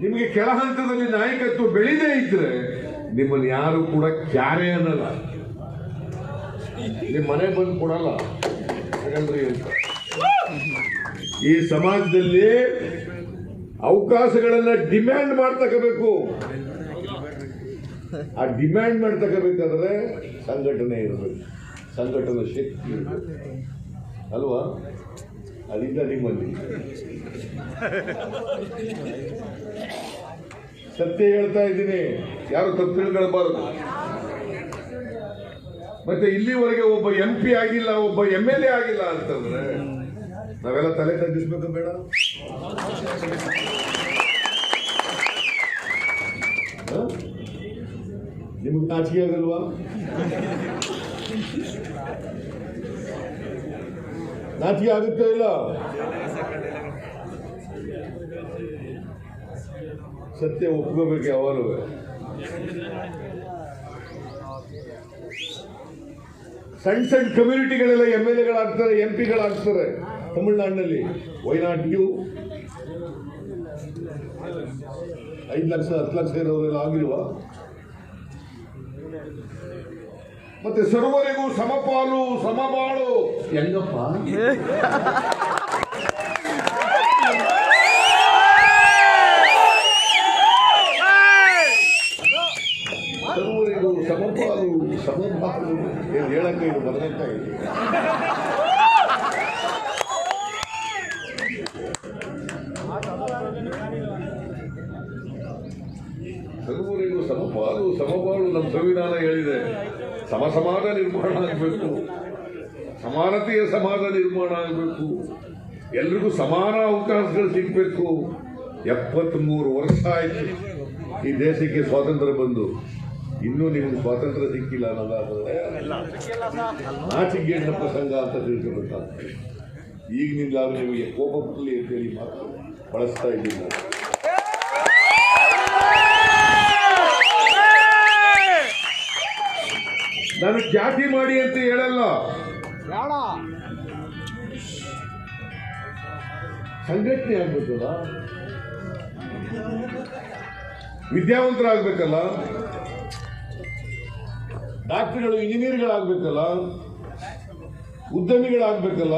ನಿಮಗೆ ಕೆಳಹಂತದಲ್ಲಿ ನಾಯಕತ್ವ ಬೆಳೀದೇ ಇದ್ರೆ ನಿಮ್ಮನ್ನು ಯಾರು ಕೂಡ ಕ್ಯಾರೆ ಅನ್ನಲ್ಲ, ನಿಮ್ಮ ಮನೆ ಬಂದು ಕೊಡಲ್ಲ ತಗೊಳ್ರಿ ಅಂತ. ಈ ಸಮಾಜದಲ್ಲಿ ಅವಕಾಶಗಳನ್ನ ಡಿಮ್ಯಾಂಡ್ ಮಾಡ್ತಕ್ಕಬೇಕು. ಆ ಡಿಮ್ಯಾಂಡ್ ಮಾಡ್ತಕ್ಕಬೇಕಾದ್ರೆ ಸಂಘಟನೆ ಇರಬೇಕು, ಸಂಘಟನಾ ಶಕ್ತಿ ಇರಬೇಕು ಅಲ್ವಾ? ಅದಿಲ್ಲ ನಿಮ್ಮಲ್ಲಿ. ಸತ್ಯ ಹೇಳ್ತಾ ಇದ್ದೀನಿ, ಯಾರು ತಪ್ಪು ತಿಳ್ಕೊಳ್ಬಾರದು. ಮತ್ತೆ ಇಲ್ಲಿವರೆಗೆ ಒಬ್ಬ MP ಆಗಿಲ್ಲ, ಒಬ್ಬ MLA ಆಗಿಲ್ಲ ಅಂತಂದ್ರೆ ನಾವೆಲ್ಲ ತಲೆ ತಗ್ಗಿಸ್ಬೇಕು ಬೇಡ? ನಿಮ್ಗೆ ನಾಚಿಕೆ ಆಗಲ್ವಾ? ನಾಚಿಕೆ ಆಗುತ್ತೋ ಇಲ್ಲ? ಸತ್ಯ ಒಪ್ಕೋಬೇಕು ಯಾವಾಗಲೂ. ಸಣ್ಣ ಸಣ್ಣ ಕಮ್ಯುನಿಟಿಗಳೆಲ್ಲ MLAಗಳಾಗ್ತಾರೆ, MP ಗಳಾಗ್ತಾರೆ ತಮಿಳುನಾಡಿನಲ್ಲಿ. Why not you? 5 lakh 10 lakh ಇರೋರೆಲ್ಲ ಆಗಿಲ್ವಾ? ಮತ್ತೆ ಸರ್ವರಿಗೂ ಸಮಪಾಲು ಸಮಬಾಳು ಹೆಂಗಪ್ಪ? ಸರ್ವರಿಗೂ ಸಮಪಾಲು ಸಮಬಾಳು ಏನು ಹೇಳಕ್ಕೆ ಇದು ಬರದಂತ ಇದೆ. ಸರ್ವರಿಗೂ ಸಮಪಾಲು ಸಮಬಾಳು ನಮ್ಮ ಸಂವಿಧಾನ ಹೇಳಿದೆ. ಸಮಾಜ ನಿರ್ಮಾಣ ಆಗಬೇಕು, ಸಮಾನತೆಯ ಸಮಾಜ ನಿರ್ಮಾಣ ಆಗಬೇಕು, ಎಲ್ರಿಗೂ ಸಮಾನ ಅವಕಾಶಗಳು ಸಿಗಬೇಕು. 73 ವರ್ಷ ಆಯ್ತು ಈ ದೇಶಕ್ಕೆ ಸ್ವಾತಂತ್ರ್ಯ ಬಂದು, ಇನ್ನೂ ನಿಮ್ಗೆ ಸ್ವಾತಂತ್ರ್ಯ ಸಿಕ್ಕಿಲ್ಲ ಅನ್ನೋದಾದ್ರೆ ನಾಚಿಕೆಗೇಡಿನ ಪ್ರಸಂಗ ಅಂತ ತಿಳ್ಕೊಬೇಕಾಗ್ತದೆ. ಈಗಿನಿಂದ ನಿಮಗೆ ಕೋಪ ಬರಲಿ ಅಂತೇಳಿ ಮಾತು ಬಳಸ್ತಾ ಇದ್ದೀನಿ ನಾನು. ನಾನು ಜಾತಿ ಮಾಡಿ ಅಂತ ಹೇಳಲ್ಲ, ಸಂಘಟನೆ ಆಗ್ಬೇಕಲ್ಲ, ವಿದ್ಯಾವಂತರಾಗಬೇಕಲ್ಲ, ಡಾಕ್ಟರ್ಗಳು ಇಂಜಿನಿಯರ್ಗಳಾಗಬೇಕಲ್ಲ, ಉದ್ಯಮಿಗಳಾಗಬೇಕಲ್ಲ,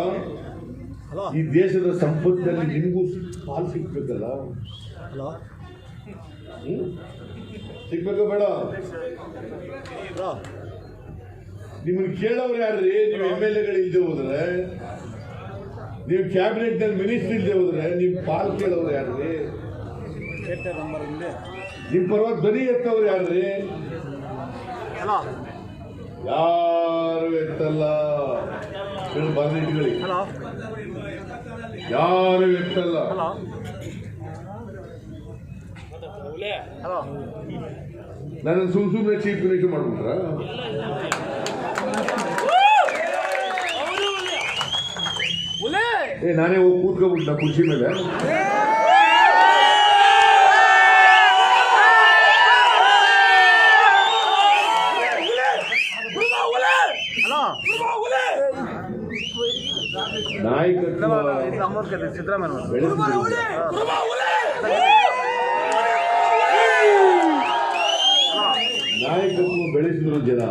ಈ ದೇಶದ ಸಂಪತ್ತಿನಲ್ಲಿ ನಿಮಗೂ ಪಾಲು ಸಿಗ್ಬೇಕಲ್ಲ. ಸಿಗ್ಬೇಕ ಬೇಡ? ನಿಮ್ಮನ್ನು ಕೇಳೋರು ಯಾರ್ರಿ? ನೀವು MLAಗಳು ಇಲ್ಲದೆ ಹೋದ್ರೆ, ನೀವು ಕ್ಯಾಬಿನೆಟ್ ನಲ್ಲಿ ಮಿನಿಸ್ಟರ್ ಇಲ್ಲದೆ ಹೋದ್ರೆ ನಿಮ್ ಪಾಲ್ ಕೇಳೋರು ಯಾರ್ರಿ? ನಿಮ್ ಪರವಾಗಿ ಧ್ವನಿ ಎತ್ತವ್ರು ಯಾರ್ರಿ? ಯಾರು ಎತ್ತಲ್ಲ. ಬಂದಿಟ್ಕೊಳ್ಳಿ, ಯಾರು ಎತ್ತಲ್ಲ. ನನ್ನ ಸುಮ್ಮನೆ ಚೀಫ್ ಮಿನಿಸ್ಟರ್ ಮಾಡ್ಬಿಟ್ರ? ನಾನೇ ಹೋಗಿ ಕೂತ್ಕೊಬಿಟ್ಟ ಕುರ್ಚಿ ಮೇಲೆ. ನಾಯಕತ್ವ ಬೆಳೆಸಿದ್ರು ಜನ.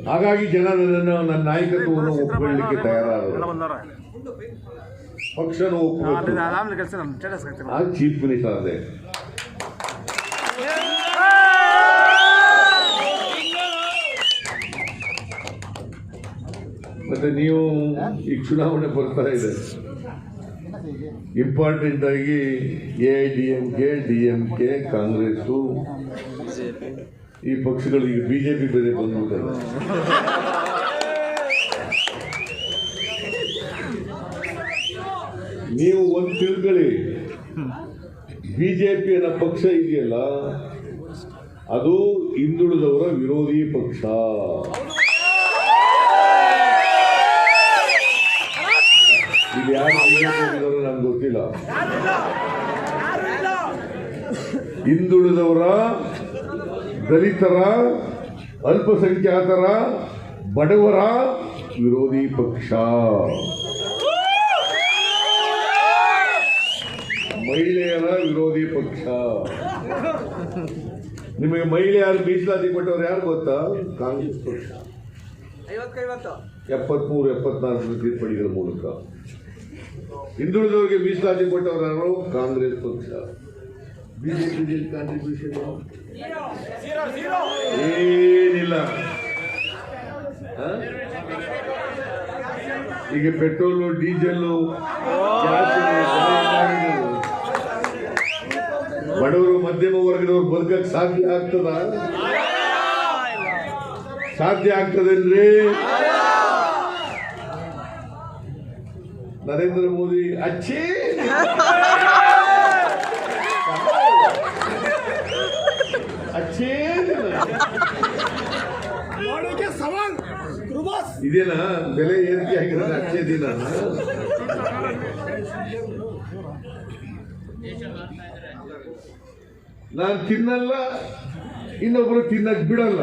ಹಾಗಾಗಿ ಜನ ನನ್ನ ನಾಯಕತ್ವವನ್ನು ಒಪ್ಕೊಳ್ಳಿಕ್ಕೆ ತಯಾರಾದರು. ಪಕ್ಷನೂ ಒಪ್ಪಬೇಕು. ಆಗ ಚೀಫ್ ಮಿನಿಸ್ಟರ್ ಆದೆ. ಮತ್ತೆ ನೀವು ಈಗ ಚುನಾವಣೆ ಬರ್ತಾ ಇದೆ, ಇಂಪಾರ್ಟೆಂಟ್ ಆಗಿ AIDMK, DMK, ಕಾಂಗ್ರೆಸ್ಸು ಈ ಪಕ್ಷಗಳು ಈಗ BJP ಬೇರೆ ಬಂದ್ಬಿಟ್ಟಲ್ಲ. ನೀವು ಒಂದು ತಿಳ್ಕೊಳ್ಳಿ, BJP ಅನ್ನೋ ಪಕ್ಷ ಇದೆಯಲ್ಲ, ಅದು ಹಿಂದುಳಿದವರ ವಿರೋಧಿ ಪಕ್ಷ. ಇಲ್ಲಿ ಯಾರು ಬಿಜೆಪಿ ನಮ್ಗೆ ಗೊತ್ತಿಲ್ಲ. ಹಿಂದುಳಿದವರ, ದಲಿತರ, ಅಲ್ಪಸಂಖ್ಯಾತರ, ಬಡವರ ವಿರೋಧಿ ಪಕ್ಷ. ಮಹಿಳೆಯರ ವಿರೋಧಿ ಪಕ್ಷ. ನಿಮಗೆ ಮಹಿಳೆ ಯಾರು ಮೀಸಲಾತಿ ಕೊಟ್ಟವ್ರು ಯಾರು ಗೊತ್ತಾ? ಕಾಂಗ್ರೆಸ್ ಪಕ್ಷ. 73-74 ತಿದ್ದುಪಡಿಗಳ ಮೂಲಕ ಹಿಂದುಳಿದವರಿಗೆ ಮೀಸಲಾತಿ ಕೊಟ್ಟವರು ಯಾರು? ಕಾಂಗ್ರೆಸ್ ಪಕ್ಷ. ಬಿಜೆಪಿ ಕಾಂಟ್ರಿಬ್ಯೂಷನ್ ಏನಿಲ್ಲ. ಈಗ ಪೆಟ್ರೋಲು, ಡೀಸೆಲ್, ಬಡವರು, ಮಧ್ಯಮ ವರ್ಗದವರು ಬದುಕಕ್ಕೆ ಸಾಧ್ಯ ಆಗ್ತದ? ಸಾಧ್ಯ ಆಗ್ತದೇನ್ರಿ? ನರೇಂದ್ರ ಮೋದಿ ಅಚ್ಚೇ ಇದೇನಾ ಬೆಲೆ ಏರಿಕೆ ಆಗಿರೋದು? ಅಚ್ಚೇ ದಿನ ನಾನು ತಿನ್ನಲ್ಲ, ಇನ್ನೊಬ್ರು ತಿನ್ನಕ್ ಬಿಡಲ್ಲ.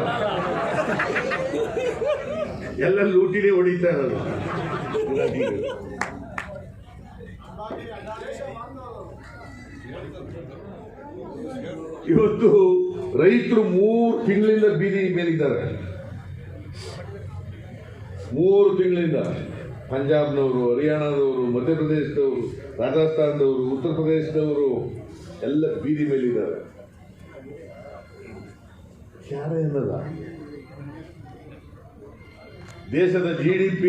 ಎಲ್ಲ ಲೂಟಿನೇ ಹೊಡಿತಾ ಇರೋದು. ಇವತ್ತು ರೈತರು 3 ತಿಂಗಳಿಂದ ಬೀದಿ ಮೇಲಿದ್ದಾರೆ. 3 ತಿಂಗಳಿಂದ ಪಂಜಾಬ್ನವರು, ಹರಿಯಾಣದವರು, ಮಧ್ಯಪ್ರದೇಶದವರು, ರಾಜಸ್ಥಾನದವರು, ಉತ್ತರ ಪ್ರದೇಶದವರು ಎಲ್ಲ ಬೀದಿ ಮೇಲಿದ್ದಾರೆ. ಯಾರೇ ಅನ್ನಲ್ಲ. ದೇಶದ GDP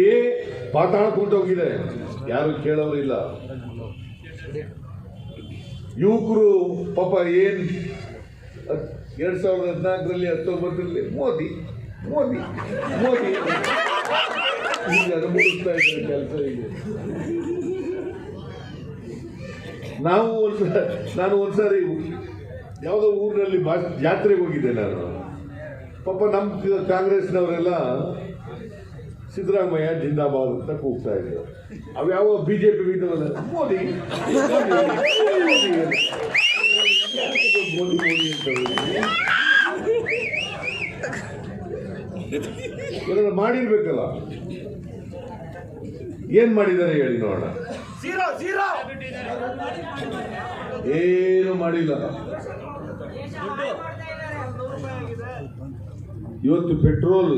ಪಾತಾಳಕ್ಕೆ ಹೋಗಿದೆ, ಯಾರು ಕೇಳೋರಿಲ್ಲ. ಯುವಕರು ಪಾಪ ಏನ್ 2014ರಲ್ಲಿ 19ರಲ್ಲಿ ಮೋದಿ ಮೋದಿ ಮೋದಿ ಈಗ ಅನುಭವಿಸ್ತಾ ಇದ್ದಾರೆ ಕೆಲಸ. ಈಗ ನಾನು ಒಂದ್ಸಾರಿ ಯಾವುದೋ ಊರಿನಲ್ಲಿ ಜಾತ್ರೆಗೆ ಹೋಗಿದ್ದೆ. ನಾನು ಪಾಪ ನಮ್ಮ ಕಾಂಗ್ರೆಸ್ನವರೆಲ್ಲ ಸಿದ್ದರಾಮಯ್ಯ ಜಿಂದಾಬಾದ್ ಅಂತ ಕೂಗ್ತಾ ಇದ್ರು. ಅವ್ಯಾವ BJP ಮೋದಿ ಮೋದಿ ಮೋದಿ ಅಂತ ಇದನ್ನು ಮಾಡಿರ್ಬೇಕಲ್ಲ. ಏನ್ ಮಾಡಿದ್ದಾರೆ ಹೇಳಿ ನೋಡೋಣ. ಏನು ಮಾಡಿಲ್ಲ. ಇವತ್ತು ಪೆಟ್ರೋಲ್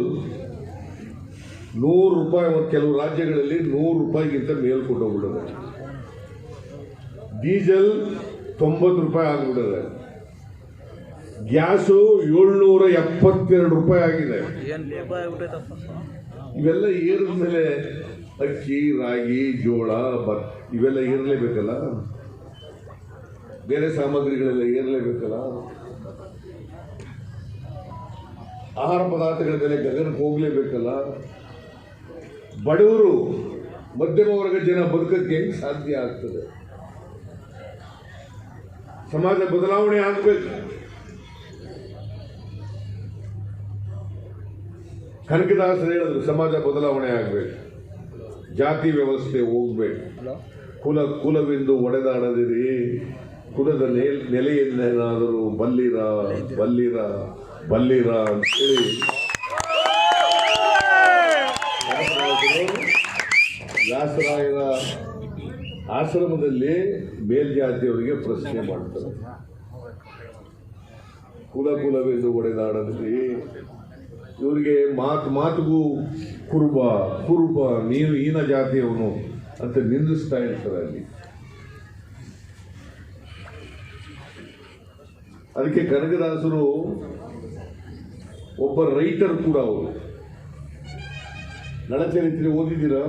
100 ರೂಪಾಯಿ, ಕೆಲವು ರಾಜ್ಯಗಳಲ್ಲಿ 100 ರೂಪಾಯಿಗಿಂತ ಮೇಲ್ಕೊಂಡು ಹೋಗ್ಬಿಡೋದು. ಡೀಸೆಲ್ 90 ರೂಪಾಯಿ ಆಗ್ಬಿಡೋದು. ಗ್ಯಾಸು 772 ರೂಪಾಯಿ ಆಗಿದೆ. ಇವೆಲ್ಲ ಏರಿದ ಮೇಲೆ ಅಕ್ಕಿ, ರಾಗಿ, ಜೋಳ, ಇವೆಲ್ಲ ಏರಲೇಬೇಕಲ್ಲ. ಬೇರೆ ಸಾಮಗ್ರಿಗಳೆಲ್ಲ ಏರಲೇಬೇಕಲ್ಲ. ಆಹಾರ ಪದಾರ್ಥಗಳ ಬೆಲೆ ಗಗನಕ್ಕೆ ಹೋಗ್ಲೇಬೇಕಲ್ಲ. ಬಡವರು, ಮಧ್ಯಮ ವರ್ಗ ಜನ ಬದುಕಕ್ಕೆ ಹೆಂಗ್ ಸಾಧ್ಯ ಆಗ್ತದೆ? ಸಮಾಜ ಬದಲಾವಣೆ ಆಗ್ಬೇಕು. ಕನಕದಾಸರು ಹೇಳಿದ್ರು ಸಮಾಜ ಬದಲಾವಣೆ ಆಗ್ಬೇಕು, ಜಾತಿ ವ್ಯವಸ್ಥೆ ಹೋಗ್ಬೇಕು. ಕುಲವೆಂದು ಒಡೆದಾಡದಿರಿ, ಕುಲದ ನೆಲೆಯನ್ನೇನಾದರೂ ಬಲ್ಲಿರ ಬಲ್ಲಿರ ಬಲ್ಲಿರ ಅಂತೇಳಿ ವ್ಯಾಸರಾಯರ ಆಶ್ರಮದಲ್ಲಿ ಮೇಲ್ಜಾತಿಯವರಿಗೆ ಪ್ರಶ್ನೆ ಮಾಡ್ತಾರೆ. ಕುಲವೆಂದು ಒಡೆದಾಡದಿರಿ, ಇವರಿಗೆ ಮಾತಿಗೂ ಕುರುಬ ನೀನು ಹೀನ ಜಾತಿಯವನು ಅಂತ ನಿಂದಿಸ್ತಾ ಇರ್ತಾರೆ ಅಲ್ಲಿ. ಅದಕ್ಕೆ ಕನಕದಾಸರು ಒಬ್ಬ ರೈಟರ್ ಕೂಡ. ಅವರು ನಳಚರಿತ್ರೆ ಓದಿದ್ದೀರಾ?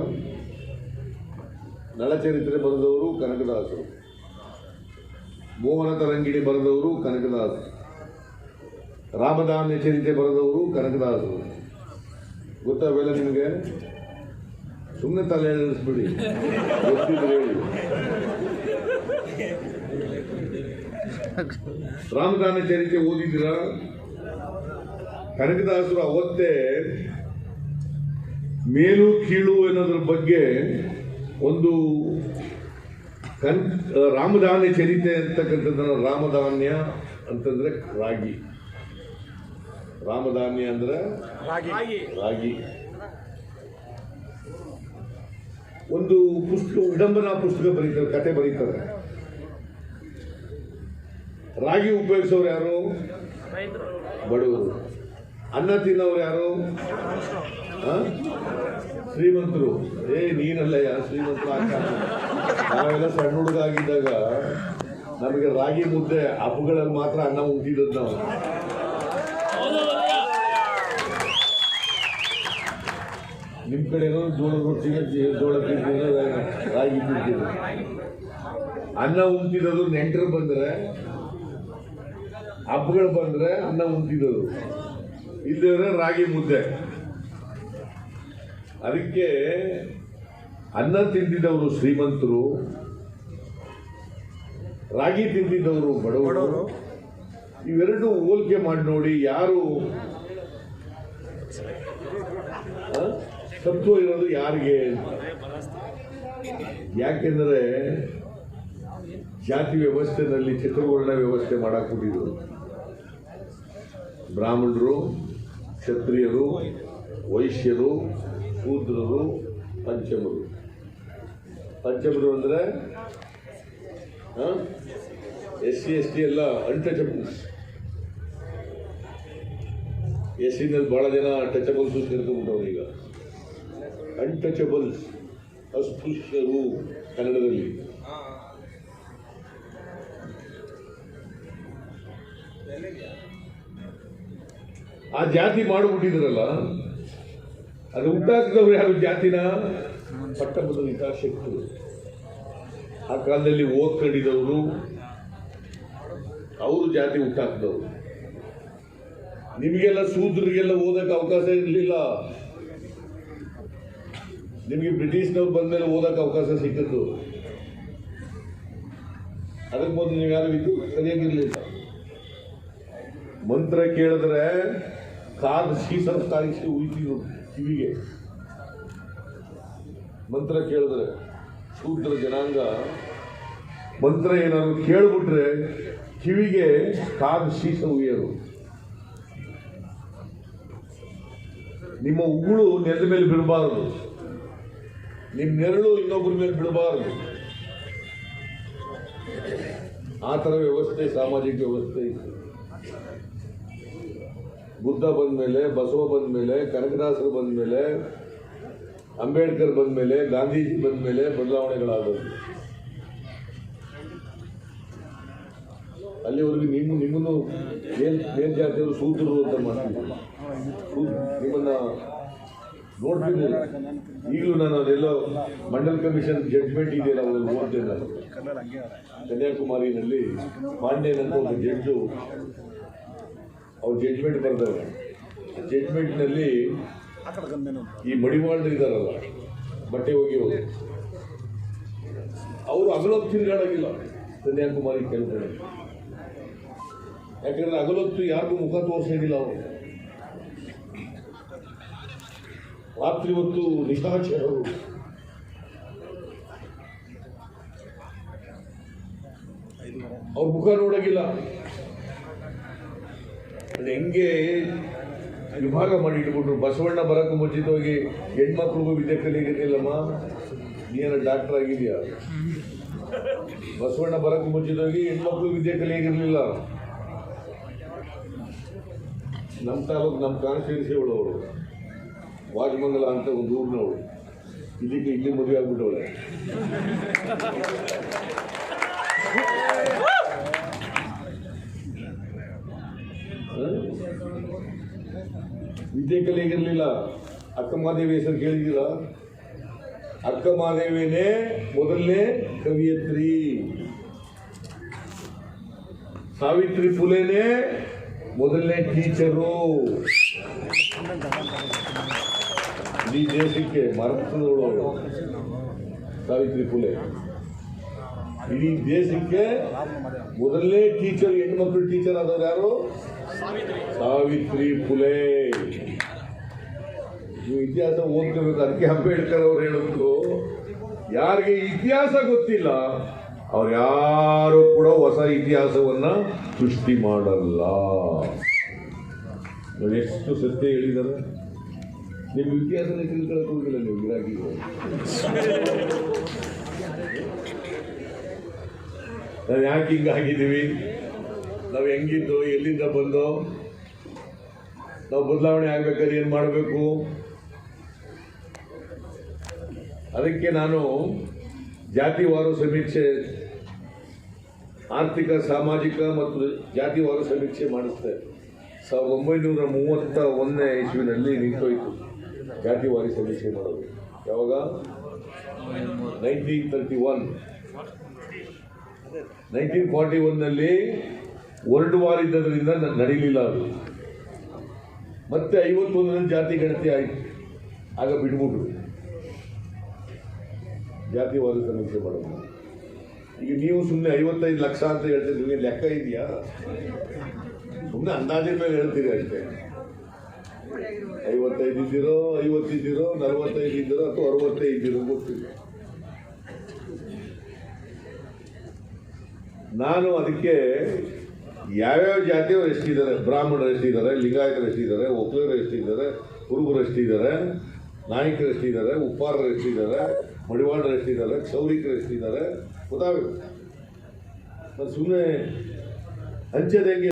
ನಳಚರಿತ್ರೆ ಬರೆದವರು ಕನಕದಾಸರು. ಮೋಹನ ತರಂಗಿಣಿ ಬರೆದವರು ಕನಕದಾಸರು. ರಾಮಧಾನ್ಯ ಚರಿತ್ರೆ ಬರೆದವರು ಕನಕದಾಸರು. ಗೊತ್ತಾವೆಲ್ಲ ನಿಮಗೆ? ಸುಮ್ಮನೆ ತಲೆ ಎಳಿಸ್ಬಿಡಿ, ಗೊತ್ತಿದ್ರೆ ಹೇಳಿ. ರಾಮಧಾನ್ಯ ಚರಿತ್ರೆ ಓದಿದ್ದೀರಾ? ಕನಕದಾಸರು ಅವತ್ತೇ ಮೇಲು ಕೀಳು ಅನ್ನೋದ್ರ ಬಗ್ಗೆ ಒಂದು ರಾಮಧಾನ್ಯ ಚರಿತ್ರೆ ಅಂತಕ್ಕಂಥದ್ದನ್ನು, ರಾಮಧಾನ್ಯ ಅಂತಂದ್ರೆ ರಾಗಿ, ರಾಮಧಾನ್ಯ ಅಂದ್ರೆ ರಾಗಿ, ಒಂದು ಪುಸ್ತಕ, ವಿಡಂಬನಾ ಪುಸ್ತಕ ಬರೀತಾರೆ, ಕತೆ ಬರೀತಾರೆ. ರಾಗಿ ಉಪಯೋಗಿಸೋರು ಯಾರು? ಬಡವರು. ಅನ್ನ ತಿನ್ನೋರು ಯಾರು? ಶ್ರೀಮಂತರು. ನೀನಲ್ಲ ಯಾರು ಶ್ರೀಮಂತರು? ನಾವೆಲ್ಲ ಸಣ್ಣ ಹುಡುಗ ಆಗಿದ್ದಾಗ ನಮಗೆ ರಾಗಿ ಮುದ್ದೆ ಹಬ್ಬಗಳಲ್ಲಿ ಮಾತ್ರ ಅನ್ನ ಉಂಟಿದ್ದದ್ದು ನಾವು. ನಿಮ್ಮ ಕಡೆ ಜೋಳದ ರೊಟ್ಟಿಗೆ ಜೋಳ ತಿಂತಿದ್ರು, ರಾಗಿ ತಿಂತಿದ್ರು. ಅನ್ನ ಉಂಟಿರೋದು ನೆಂಟರು ಬಂದರೆ, ಹಬ್ಬಗಳು ಬಂದರೆ ಅನ್ನ ಉಂಟಿರೋದು, ಇಲ್ಲದ್ರೆ ರಾಗಿ ಮುದ್ದೆ. ಅದಕ್ಕೆ ಅನ್ನ ತಿಂದಿದ್ದವರು ಶ್ರೀಮಂತರು, ರಾಗಿ ತಿಂದಿದ್ದವರು ಬಡವರು. ಇವೆರಡು ಹೋಲಿಕೆ ಮಾಡಿ ನೋಡಿ, ಯಾರು ಸತ್ವ ಇರೋದು ಯಾರಿಗೆ? ಯಾಕೆಂದರೆ ಜಾತಿ ವ್ಯವಸ್ಥೆನಲ್ಲಿ ಚತುರ್ವರ್ಣ ವ್ಯವಸ್ಥೆ ಮಾಡಾಕ್ಬಿಟ್ಟಿದ್ರು. ಬ್ರಾಹ್ಮಣರು, ಕ್ಷತ್ರಿಯರು, ವೈಶ್ಯರು, ಶೂದ್ರರು, ಪಂಚಮರು. ಪಂಚಮರು ಅಂದರೆ SC ST ಎಲ್ಲ ಅನ್ಟಚಬಲ್ಸ್. ಹೆಸರಿನಲ್ಲಿ ಬಹಳ ಜನ ಟಚಬಲ್ಸ್ ಸೇರ್ಕೊಂಡ್ಬಿಟ್ಟವ್ರು ಈಗ. ಅನ್ಟಚಬಲ್ಸ್, ಅಸ್ಪೃಶ್ಯರು ಕನ್ನಡದಲ್ಲಿ. ಆ ಜಾತಿ ಮಾಡಿಬಿಟ್ಟಿದ್ರಲ್ಲ, ಅದು ಹುಟ್ಟಾಕಿದವ್ರು ಯಾರು ಜಾತಿನ? ಪಟ್ಟಭದ್ರ ಹಿತಾಸಕ್ತರು. ಆ ಕಾಲದಲ್ಲಿ ಓದ್ಕೊಂಡಿದ್ದವರು, ಅವರು ಜಾತಿ ಹುಟ್ಟಾಕಿದವರು. ನಿಮಗೆಲ್ಲ ಶೂದ್ರರಿಗೆಲ್ಲ ಓದಕ್ಕೆ ಅವಕಾಶ ಇರಲಿಲ್ಲ. ನಿಮಗೆ ಬ್ರಿಟಿಷ್ನವ್ರು ಬಂದ್ಮೇಲೆ ಓದಕ್ಕೆ ಅವಕಾಶ ಸಿಕ್ಕಿದ್ದು. ಅದಕ್ಕೆ ಮೊದಲು ನೀವು ಯಾರು ಇದ್ದು ಸರಿಯಾಗಿರ್ಲಿಲ್ಲ. ಮಂತ್ರ ಕೇಳಿದ್ರೆ ಕಾದು ಸೀಸನ ತಾಯಿಸಿ ಉಯ್ತಿದ್ರು ಕಿವಿಗೆ. ಮಂತ್ರ ಕೇಳಿದ್ರೆ ಶೂದ್ರ ಜನಾಂಗ ಮಂತ್ರ ಏನಾದ್ರು ಕೇಳ್ಬಿಟ್ರೆ ಕಿವಿಗೆ ಕಾದು ಸೀಸ ಉಯ್ಯರು. ನಿಮ್ಮ ಉಗುಳು ನೆಲದ ಮೇಲೆ ಬಿಡಬಾರದು, ನಿಮ್ಮ ನೆರಳು ಇನ್ನೊಬ್ಬರ ಮೇಲೆ ಬಿಡಬಾರದು. ಆ ಥರ ವ್ಯವಸ್ಥೆ, ಸಾಮಾಜಿಕ ವ್ಯವಸ್ಥೆ ಇತ್ತು. ಬುದ್ಧ ಬಂದ ಮೇಲೆ, ಬಸವ ಬಂದ ಮೇಲೆ, ಕನಕದಾಸರು ಬಂದ ಮೇಲೆ, ಅಂಬೇಡ್ಕರ್ ಬಂದ ಮೇಲೆ, ಗಾಂಧೀಜಿ ಬಂದ ಮೇಲೆ ಬದಲಾವಣೆಗಳಾದವು. ಅಲ್ಲಿವರೆಗೂ ನಿಮ್ಮನ್ನು ಮೇಲ್ಜಾತಿಯವರು ಸೂತ್ರರು ಅಂತ ಮಾಡ್ತಿದ್ರು. ನಿಮ್ಮನ್ನ ನೋಡ್ತಿರ್ಲಿಲ್ಲ. ಈಗಲೂ ನಾನು ಅದೆಲ್ಲ ಮಂಡಲ್ ಕಮಿಷನ್ ಜಡ್ಜ್ಮೆಂಟ್ ಇದೆಯಲ್ಲ, ಅವ್ರಲ್ಲಿ ಓದ್ತೇನೆ ನಾನು. ಕನ್ಯಾಕುಮಾರಿನಲ್ಲಿ ಪಾಂಡ್ಯನ್ ಅಂತ ಒಬ್ಬ ಜಡ್ಜು ಅವ್ರು ಜಡ್ಜ್ಮೆಂಟ್ ಬರ್ತಾರೆ. ಜಡ್ಜ್ಮೆಂಟ್ನಲ್ಲಿ ಈ ಮಡಿವಾಳರು ಇದ್ದಾರಲ್ಲ, ಬಟ್ಟೆ ಒಗೆಯೋರು, ಅವರು ಹಗಲೊತ್ತು ತಿರುಗಾಡೋಗಿಲ್ಲ ಕನ್ಯಾಕುಮಾರಿ ಕೇಳ್ತಾರೆ. ಯಾಕಂದ್ರೆ ಹಗಲೊತ್ತು ಯಾರಿಗೂ ಮುಖ ತೋರಿಸೋದಿಲ್ಲ ಅವರು. ರಾತ್ರಿ ಹೊತ್ತು ನಿಶಾಚರರು. ಅವ್ರ ಮುಖ ನೋಡೋಗಿಲ್ಲ. ಅದು ಹೆಂಗೆ ವಿಭಾಗ ಮಾಡಿ ಇಟ್ಬಿಟ್ರು. ಬಸವಣ್ಣ ಬರೋಕ್ಕೂ ಮುಂಚಿತವಾಗಿ ಹೆಣ್ಮಕ್ಳಿಗೂ ವಿದ್ಯೆ ಕಲಿಗಿರ್ಲಿಲ್ಲಮ್ಮ, ನೀನು ಡಾಕ್ಟರ್ ಆಗಿದೆಯಾ? ಬಸವಣ್ಣ ಬರೋಕ್ಕೂ ಮುಂಚಿತವಾಗಿ ಹೆಣ್ಮಕ್ಳು ವಿದ್ಯೆ ಕಲಿಯಾಗಿರ್ಲಿಲ್ಲ. ನಮ್ಮ ತಾಲೂಕು, ನಮ್ಮ ಕಾನ್ಸ್ಟಿಟ್ಯೂನ್ಸಿ ಅವಳು ವಾಜಮಂಗಲ ಅಂತ ಒಂದು ಊರಿನವಳು. ಇದಕ್ಕೆ ಇಲ್ಲಿ ಮದುವೆ ಆಗ್ಬಿಟ್ಟವಳೆ. ವಿದ್ಯೆ ಕಲಿಯಾಗಿರ್ಲಿಲ್ಲ. ಅಕ್ಕ ಮಹಾದೇವಿ ಹೆಸರು ಕೇಳಿದ್ದೀರಾ? ಅಕ್ಕ ಮಹಾದೇವಿನೇ ಮೊದಲನೇ ಕವಿಯತ್ರಿ. ಸಾವಿತ್ರಿ ಫುಲೆನೇ ಮೊದಲನೇ ಟೀಚರು. ಇಡೀ ದೇಶಕ್ಕೆ ಮರೆತದವಳು ಸಾವಿತ್ರಿ ಫುಲೆ. ಇಡೀ ದೇಶಕ್ಕೆ ಮೊದಲನೇ ಟೀಚರ್, ಹೆಣ್ಮಕ್ಳು ಟೀಚರ್ ಆದವ್ರು ಯಾರು? ಸಾವಿತ್ರಿ ಫುಲೆ. ನೀವು ಇತಿಹಾಸ ಓದ್ಕೋಬೇಕು. ಅದಕ್ಕೆ ಅಂಬೇಡ್ಕರ್ ಅವ್ರು ಹೇಳಿದ್ರು, ಯಾರಿಗೆ ಇತಿಹಾಸ ಗೊತ್ತಿಲ್ಲ ಅವ್ರು ಯಾರು ಕೂಡ ಹೊಸ ಇತಿಹಾಸವನ್ನ ಸೃಷ್ಟಿ ಮಾಡಲ್ಲ. ಎಷ್ಟು ಸತ್ಯ ಹೇಳಿದ್ದಾರೆ. ನಿಮ್ಮ ಇತಿಹಾಸನ ತಿಳ್ಕೊಳಕ್ ಹೋಗಿಲ್ಲ ನೀವು ಗಿರಾಕಿಗಳು. ನಾವು ಯಾಕೆ ಹಿಂಗಾಗಿದ್ದೀವಿ, ನಾವು ಹೆಂಗಿದ್ದು, ಎಲ್ಲಿಂದ ಬಂದೋ, ನಾವು ಬದಲಾವಣೆ ಆಗ್ಬೇಕಾದ್ರೆ ಏನು ಮಾಡಬೇಕು? ಅದಕ್ಕೆ ನಾನು ಜಾತಿವಾರು ಸಮೀಕ್ಷೆ, ಆರ್ಥಿಕ, ಸಾಮಾಜಿಕ ಮತ್ತು ಜಾತಿವಾರು ಸಮೀಕ್ಷೆ ಮಾಡಿಸ್ದೆ. 1931ನೇ ಇಸ್ವಿನಲ್ಲಿ ನಿಂತೋಯ್ತು ಜಾತಿವಾರಿ ಸಮೀಕ್ಷೆ ಮಾಡೋದು. ಯಾವಾಗ? 1931. 1941ನಲ್ಲಿ ವರ್ಲ್ಡ್ ವಾರ್ ಇದ್ದದ್ರಿಂದ ನಡೀಲಿಲ್ಲ ಅದು. ಮತ್ತೆ 51ರಲ್ಲಿ ಜಾತಿ ಗಣತಿ ಆಯಿತು. ಆಗ ಬಿಟ್ಬಿಟ್ರು ಜಾತಿವಾರು ಸಮೀಕ್ಷೆ ಮಾಡೋದು. ಈಗ ನೀವು ಸುಮ್ಮನೆ 55 ಲಕ್ಷ ಅಂತ ಹೇಳ್ತೀರಿ, ನಿಮಗೆ ಲೆಕ್ಕ ಇದೆಯಾ? ಸುಮ್ಮನೆ ಅಂದಾಜಿನ ಮೇಲೆ ಹೇಳ್ತೀರಿ ಅಷ್ಟೇ. 55 ಇದ್ದೀರೋ, 50 ಇದ್ದೀರೋ, 45 ಇದ್ದೀರೋ, ಅಥವಾ 65 ಇದ್ದೀರೋ ಗೊತ್ತಿಲ್ಲ. ನಾನು ಅದಕ್ಕೆ ಯಾವ್ಯಾವ ಜಾತಿಯವರು ಎಷ್ಟಿದ್ದಾರೆ, ಬ್ರಾಹ್ಮಣರು ಎಷ್ಟಿದ್ದಾರೆ, ಲಿಂಗಾಯತರು ಎಷ್ಟಿದ್ದಾರೆ, ಒಕ್ಕಲಿಗರು ಎಷ್ಟಿದ್ದಾರೆ, ಕುರುಬರು ಎಷ್ಟಿದ್ದಾರೆ, ನಾಯಕರು ಎಷ್ಟಿದ್ದಾರೆ, ಉಪ್ಪಾರರು ಎಷ್ಟಿದ್ದಾರೆ, ಮಡಿವಾಳರು ಎಷ್ಟಿದ್ದಾರೆ, ಕ್ಷೌರಿಕರು ಎಷ್ಟಿದ್ದಾರೆ ಗೊತ್ತಾಗಬೇಕು. ಸುಮ್ಮನೆ ಹಂಚದಂಗೆ